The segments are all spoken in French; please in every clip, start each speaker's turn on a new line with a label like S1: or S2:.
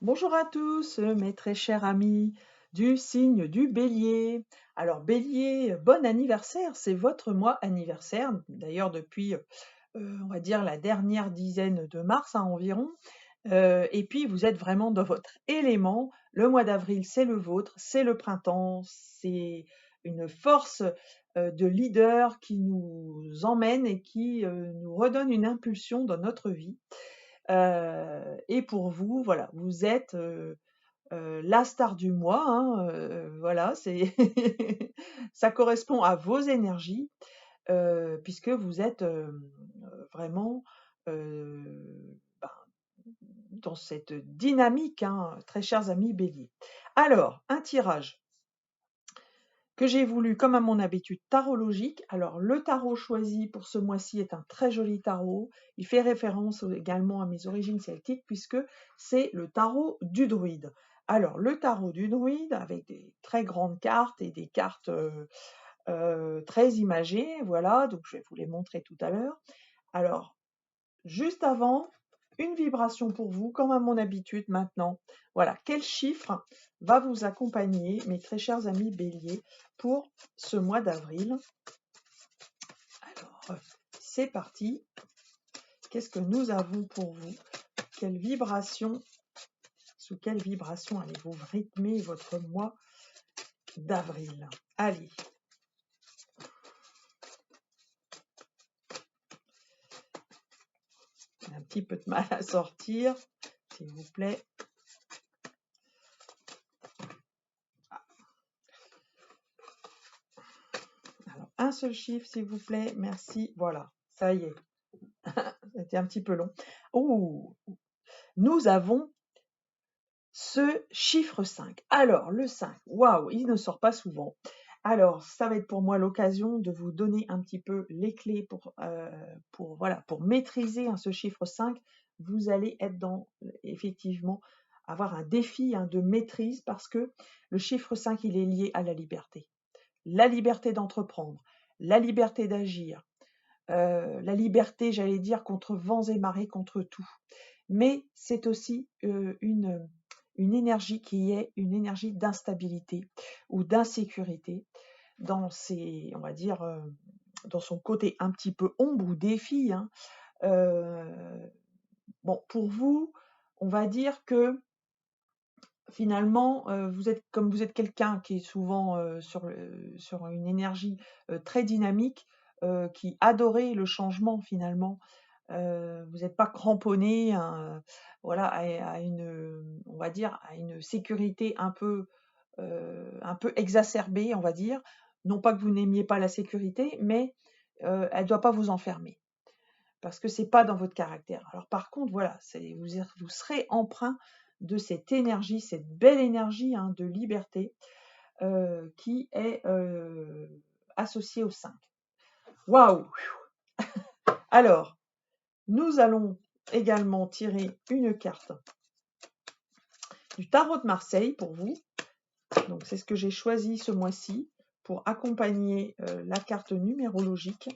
S1: Bonjour à tous, mes très chers amis du signe du Bélier. Alors Bélier, bon anniversaire, c'est votre mois anniversaire, d'ailleurs depuis, on va dire la dernière dizaine de mars, hein, environ. Et puis vous êtes vraiment dans votre élément. Le mois d'avril, c'est le vôtre, c'est le printemps, c'est une force, de leader qui nous emmène et qui, nous redonne une impulsion dans notre vie. Et pour vous, voilà, vous êtes, la star du mois, hein, voilà, c'est ça correspond à vos énergies, puisque vous êtes, vraiment, ben, dans cette dynamique, hein, très chers amis Bélier. Alors, un tirage que j'ai voulu, comme à mon habitude, tarologique. Alors, le tarot choisi pour ce mois-ci est un très joli tarot. Il fait référence également à mes origines celtiques, puisque c'est le tarot du druide. Alors, le tarot du druide, avec des très grandes cartes et des cartes très imagées, voilà, donc je vais vous les montrer tout à l'heure. Alors, juste avant, une vibration pour vous, comme à mon habitude maintenant. Voilà, quel chiffre va vous accompagner, mes très chers amis Bélier, pour ce mois d'avril? Alors, c'est parti. Qu'est-ce que nous avons pour vous? Quelle vibration, sous quelle vibration allez-vous rythmer votre mois d'avril? Allez. J'ai un petit peu de mal à sortir, s'il vous plaît. Alors, un seul chiffre, s'il vous plaît. Merci. Voilà, ça y est. C'était un petit peu long. Oh, nous avons ce chiffre 5. Alors, le 5, waouh, il ne sort pas souvent. Alors, ça va être pour moi l'occasion de vous donner un petit peu les clés voilà, pour maîtriser, hein, ce chiffre 5. Vous allez être effectivement, avoir un défi, hein, de maîtrise, parce que le chiffre 5, il est lié à la liberté. La liberté d'entreprendre, la liberté d'agir, la liberté, j'allais dire, contre vents et marées, contre tout. Mais c'est aussi, une énergie qui est une énergie d'instabilité ou d'insécurité dans on va dire, dans son côté un petit peu ombre ou défi, hein. Bon, pour vous, on va dire que finalement, comme vous êtes quelqu'un qui est souvent, sur une énergie, très dynamique, qui adorait le changement finalement. Vous n'êtes pas cramponné, hein, voilà, à on va dire, à une sécurité un peu exacerbée, on va dire. Non pas que vous n'aimiez pas la sécurité, mais, elle doit pas vous enfermer, parce que c'est pas dans votre caractère. Alors par contre, voilà, vous serez empreint de cette énergie, cette belle énergie, hein, de liberté, qui est, associée au 5. Waouh! Alors, nous allons également tirer une carte du tarot de Marseille pour vous. Donc c'est ce que j'ai choisi ce mois-ci pour accompagner, la carte numérologique.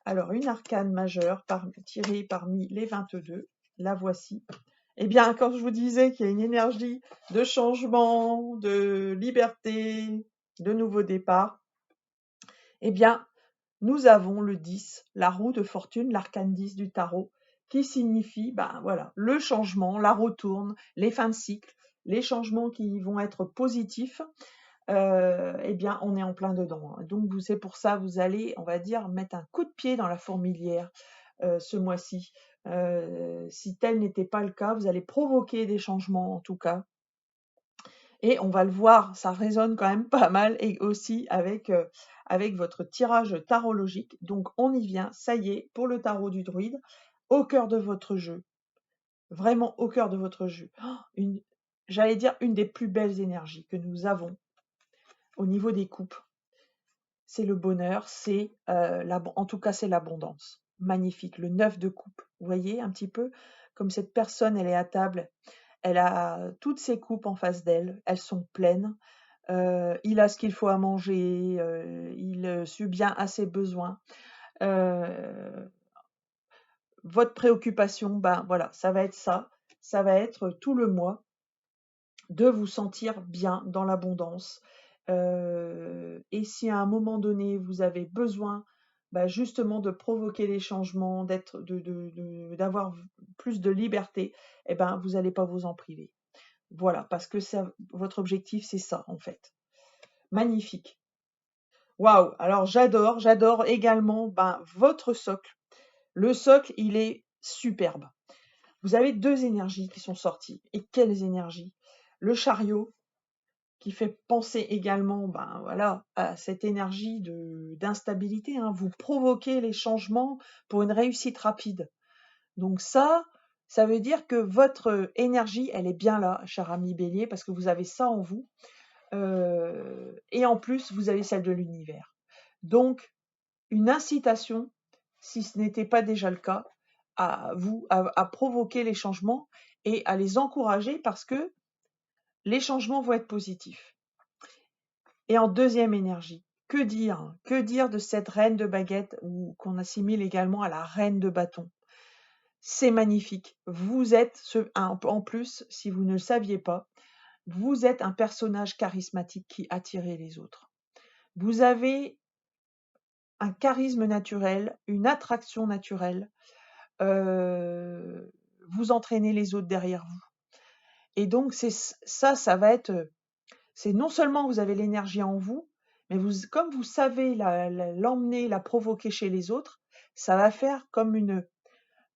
S1: Alors, une arcane majeure tirée parmi les 22, la voici. Eh bien, quand je vous disais qu'il y a une énergie de changement, de liberté, de nouveau départ, eh bien, nous avons le 10, la roue de fortune, l'arcane 10 du tarot, qui signifie, ben voilà, le changement, la retourne, les fins de cycle, les changements qui vont être positifs. Eh bien, on est en plein dedans, hein. Donc, c'est pour ça, vous allez, on va dire, mettre un coup de pied dans la fourmilière, ce mois-ci. Si tel n'était pas le cas, vous allez provoquer des changements, en tout cas. Et on va le voir, ça résonne quand même pas mal, et aussi avec votre tirage tarologique. Donc, on y vient, ça y est, pour le tarot du druide, au cœur de votre jeu. Vraiment au cœur de votre jeu. J'allais dire, une des plus belles énergies que nous avons au niveau des coupes. C'est le bonheur, en tout cas, c'est l'abondance. Magnifique, le 9 de coupe. Vous voyez un petit peu comme cette personne, elle est à table, elle a toutes ses coupes en face d'elle, elles sont pleines. Il a ce qu'il faut à manger, il subvient à ses besoins. Votre préoccupation, ben voilà, ça va être ça. Ça va être tout le mois. de vous sentir bien dans l'abondance. Et si à un moment donné, vous avez besoin justement de provoquer les changements, d'avoir plus de liberté, eh ben, vous n'allez pas vous en priver. Voilà, parce que votre objectif, c'est ça, en fait. Magnifique. Waouh! Alors, j'adore également votre socle. Le socle, il est superbe. Vous avez 2 énergies qui sont sorties. Et quelles énergies! Le chariot, qui fait penser également voilà, à cette énergie d'instabilité. Hein. Vous provoquez les changements pour une réussite rapide. Donc ça veut dire que votre énergie, elle est bien là, cher ami Bélier, parce que vous avez ça en vous. Et en plus, vous avez celle de l'univers. Donc, une incitation, si ce n'était pas déjà le cas, à provoquer les changements et à les encourager parce que les changements vont être positifs. Et en deuxième énergie, que dire? Que dire de cette reine de baguette ou qu'on assimile également à la reine de bâton? C'est magnifique. Vous êtes, en plus, si vous ne le saviez pas, vous êtes un personnage charismatique qui attire les autres. Vous avez un charisme naturel, une attraction naturelle. Vous entraînez les autres derrière vous. Et donc, ça va être... C'est non seulement vous avez l'énergie en vous, mais comme vous savez l'emmener, la provoquer chez les autres, ça va faire comme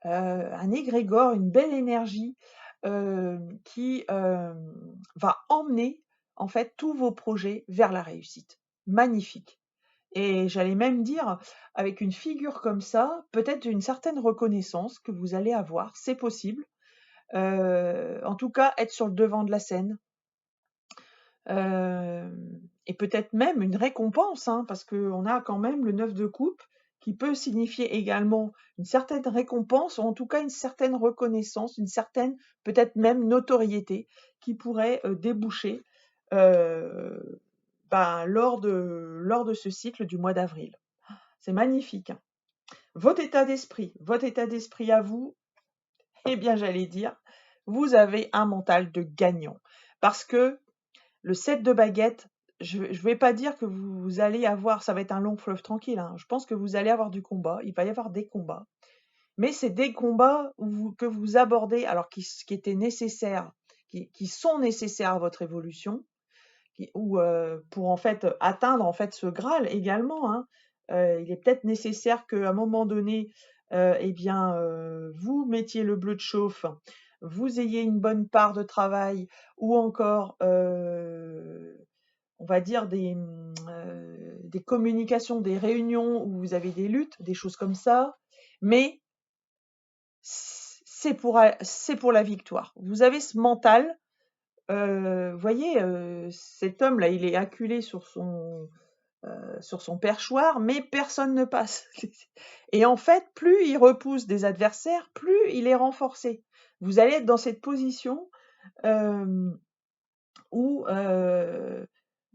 S1: un égrégore, une belle énergie qui va emmener en fait tous vos projets vers la réussite. Magnifique. Et j'allais même dire, avec une figure comme ça, peut-être une certaine reconnaissance que vous allez avoir, c'est possible. En tout cas, être sur le devant de la scène. Et peut-être même une récompense, hein, parce qu'on a quand même le 9 de coupe qui peut signifier également une certaine récompense, ou en tout cas une certaine reconnaissance, une certaine peut-être même notoriété qui pourrait déboucher lors de ce cycle du mois d'avril. C'est magnifique. Hein. Votre état d'esprit à vous, eh bien j'allais dire, vous avez un mental de gagnant. Parce que le 7 de baguette, je ne vais pas dire que vous allez avoir, ça va être un long fleuve tranquille, hein. Je pense que vous allez avoir du combat, il va y avoir des combats. Mais c'est des combats que vous abordez, alors qui étaient nécessaires, qui sont nécessaires à votre évolution, ou pour en fait atteindre en fait ce Graal également. Hein. Il est peut-être nécessaire qu'à un moment donné, vous mettiez le bleu de chauffe, vous ayez une bonne part de travail, ou encore on va dire des communications, des réunions où vous avez des luttes, des choses comme ça, mais c'est pour la victoire. Vous avez ce mental. Voyez, cet homme-là, il est acculé sur son perchoir, mais personne ne passe. Et en fait, plus il repousse des adversaires, plus il est renforcé. Vous allez être dans cette position où,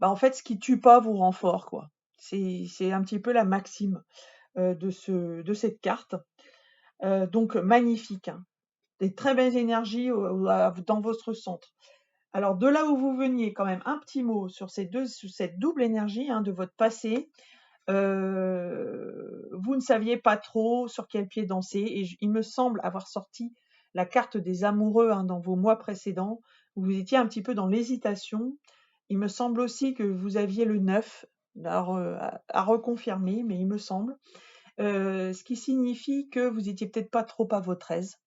S1: en fait, ce qui tue pas vous rend fort, quoi. C'est un petit peu la maxime de cette carte. Donc magnifique, hein. Des très belles énergies dans votre centre. Alors, de là où vous veniez, quand même, un petit mot sur cette double énergie de votre passé. Vous ne saviez pas trop sur quel pied danser, et il me semble avoir sorti la carte des amoureux dans vos mois précédents, où vous étiez un petit peu dans l'hésitation. Il me semble aussi que vous aviez le 9, alors, à reconfirmer, mais il me semble. Ce qui signifie que vous étiez peut-être pas trop à votre aise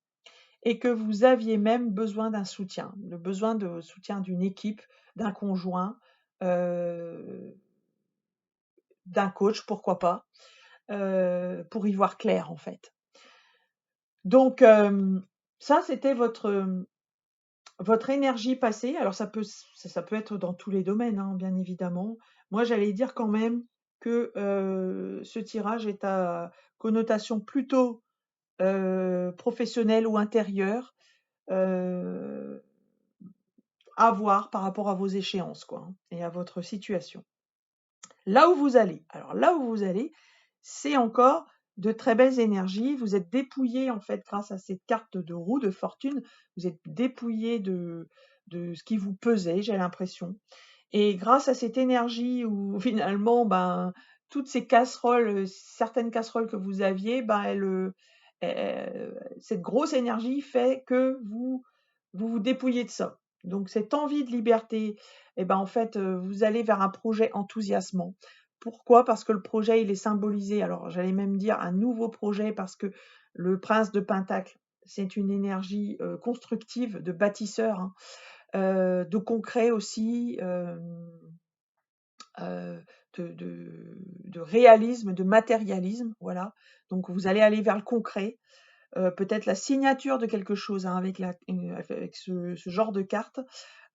S1: et que vous aviez même besoin d'un soutien, le besoin de soutien d'une équipe, d'un conjoint, d'un coach, pourquoi pas, pour y voir clair en fait. Donc ça, c'était votre énergie passée. Alors ça peut être dans tous les domaines, hein, bien évidemment. Moi, j'allais dire quand même que ce tirage est à connotation plutôt professionnelle ou intérieure, à voir par rapport à vos échéances, quoi, hein, et à votre situation. Là où vous allez, c'est encore de très belles énergies. Vous êtes dépouillé, en fait, grâce à cette carte de roue de fortune. Vous êtes dépouillé de ce qui vous pesait, j'ai l'impression. Et grâce à cette énergie où finalement, ben, toutes ces casseroles, certaines casseroles que vous aviez, ben, cette grosse énergie fait que vous dépouillez de ça. Donc cette envie de liberté, eh ben, en fait, vous allez vers un projet enthousiasmant. Pourquoi? Parce que le projet, il est symbolisé. Alors, j'allais même dire un nouveau projet parce que le prince de Pentacle, c'est une énergie constructive, de bâtisseur, hein, de concret aussi, de réalisme, de matérialisme, voilà. Donc vous allez aller vers le concret, peut-être la signature de quelque chose, hein, avec ce genre de carte,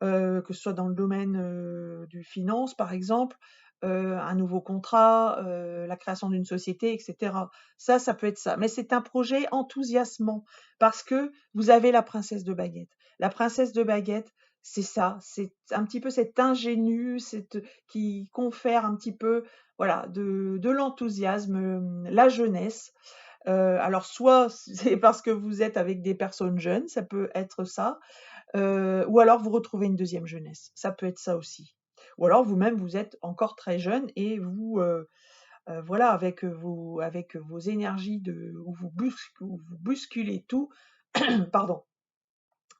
S1: que ce soit dans le domaine du finance par exemple, un nouveau contrat, la création d'une société, etc. Ça peut être ça. Mais c'est un projet enthousiasmant parce que vous avez la princesse de baguette. La princesse de baguette, c'est ça, c'est un petit peu cette ingénue, qui confère un petit peu, voilà, de l'enthousiasme, la jeunesse. Alors soit c'est parce que vous êtes avec des personnes jeunes, ça peut être ça, ou alors vous retrouvez une deuxième jeunesse, ça peut être ça aussi. Ou alors vous-même, vous êtes encore très jeune et voilà, avec vos énergies où vous bousculez tout, pardon,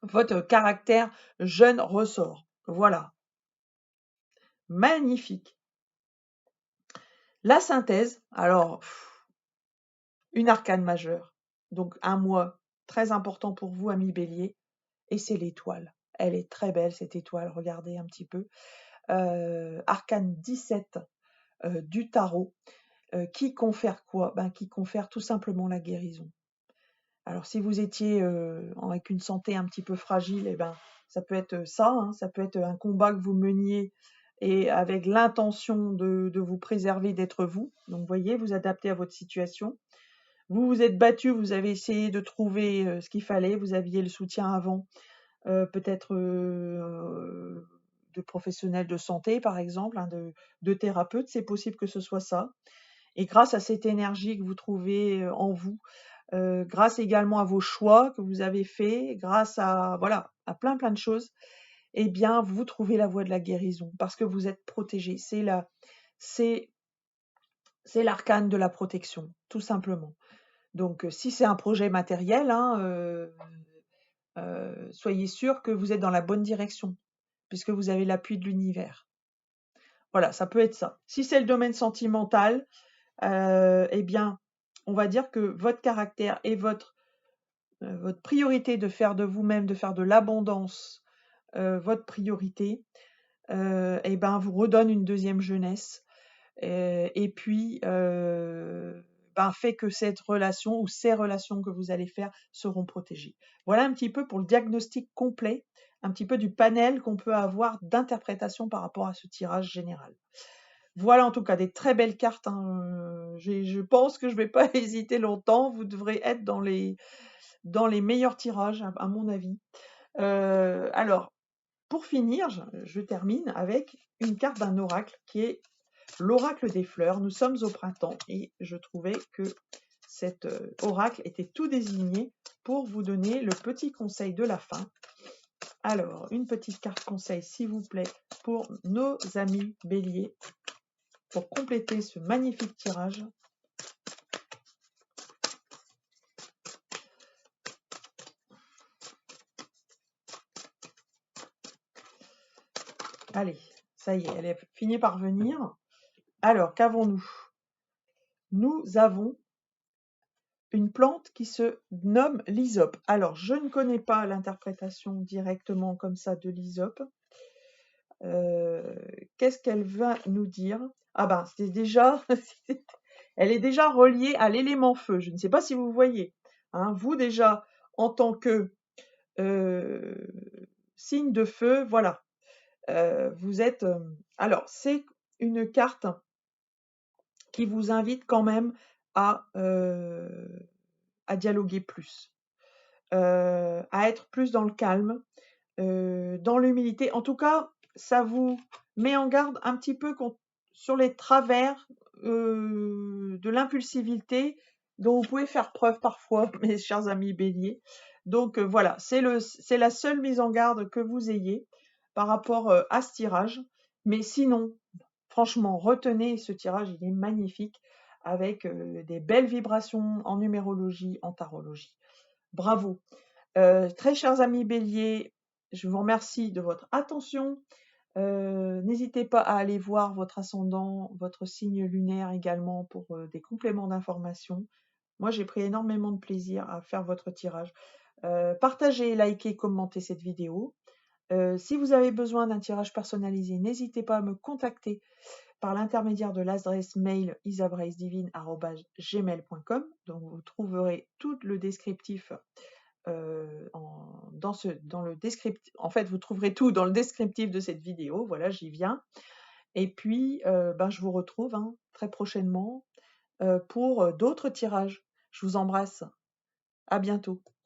S1: votre caractère jeune ressort. Voilà, magnifique. La synthèse, alors, une arcane majeure, donc un mois très important pour vous, amis Bélier, et c'est l'étoile. Elle est très belle, cette étoile, regardez un petit peu. Arcane 17 du tarot, qui confère quoi? Ben, qui confère tout simplement la guérison. Alors si vous étiez avec une santé un petit peu fragile, eh ben, ça peut être ça, hein, ça peut être un combat que vous meniez et avec l'intention de vous préserver, d'être vous. Donc vous voyez, vous adaptez à votre situation. Vous vous êtes battu, vous avez essayé de trouver ce qu'il fallait, vous aviez le soutien avant, peut-être de professionnels de santé par exemple, hein, de thérapeutes, c'est possible que ce soit ça. Et grâce à cette énergie que vous trouvez en vous, grâce également à vos choix que vous avez faits, grâce à voilà, à plein de choses, eh bien, vous trouvez la voie de la guérison parce que vous êtes protégé. C'est l'arcane de la protection, tout simplement. Donc, si c'est un projet matériel, hein, soyez sûr que vous êtes dans la bonne direction, puisque vous avez l'appui de l'univers. Voilà, ça peut être ça. Si c'est le domaine sentimental, eh bien, on va dire que votre caractère et votre priorité de faire de vous-même, de faire de l'abondance, votre priorité, et ben, vous redonne une deuxième jeunesse, et puis, ben, fait que cette relation ou ces relations que vous allez faire seront protégées. Voilà un petit peu pour le diagnostic complet, un petit peu du panel qu'on peut avoir d'interprétation par rapport à ce tirage général. Voilà en tout cas des très belles cartes, hein, je pense que je vais pas hésiter longtemps. Vous devrez être dans les meilleurs tirages à mon avis. Alors pour finir, je termine avec une carte d'un oracle qui est l'oracle des fleurs. Nous sommes au printemps et je trouvais que cet oracle était tout désigné pour vous donner le petit conseil de la fin. Alors, une petite carte conseil, s'il vous plaît, pour nos amis béliers, pour compléter ce magnifique tirage. Allez, ça y est, elle est finie par venir. Alors, qu'avons-nous? Nous avons une plante qui se nomme l'hysope. Alors, je ne connais pas l'interprétation directement comme ça de l'hysope. Qu'est-ce qu'elle va nous dire? Ah ben, c'est déjà, elle est déjà reliée à l'élément feu. Je ne sais pas si vous voyez. Hein, vous déjà, en tant que signe de feu, voilà. Vous êtes. Alors, c'est une carte qui vous invite quand même à dialoguer plus, à être plus dans le calme, dans l'humilité. En tout cas, ça vous met en garde un petit peu sur les travers de l'impulsivité dont vous pouvez faire preuve parfois, mes chers amis béliers. Donc voilà, c'est la seule mise en garde que vous ayez par rapport à ce tirage. Mais sinon, franchement, retenez ce tirage, il est magnifique, avec des belles vibrations en numérologie, en tarologie. Bravo. Très chers amis béliers, je vous remercie de votre attention. N'hésitez pas à aller voir votre ascendant, votre signe lunaire également pour des compléments d'informations. Moi, j'ai pris énormément de plaisir à faire votre tirage. Partagez, likez, commentez cette vidéo. Si vous avez besoin d'un tirage personnalisé, n'hésitez pas à me contacter par l'intermédiaire de l'adresse mail isabraisedivine@gmail.com. Donc vous trouverez tout le descriptif dans le descriptif. En fait, vous trouverez tout dans le descriptif de cette vidéo. Voilà, j'y viens. Et puis, je vous retrouve très prochainement pour d'autres tirages. Je vous embrasse. À bientôt.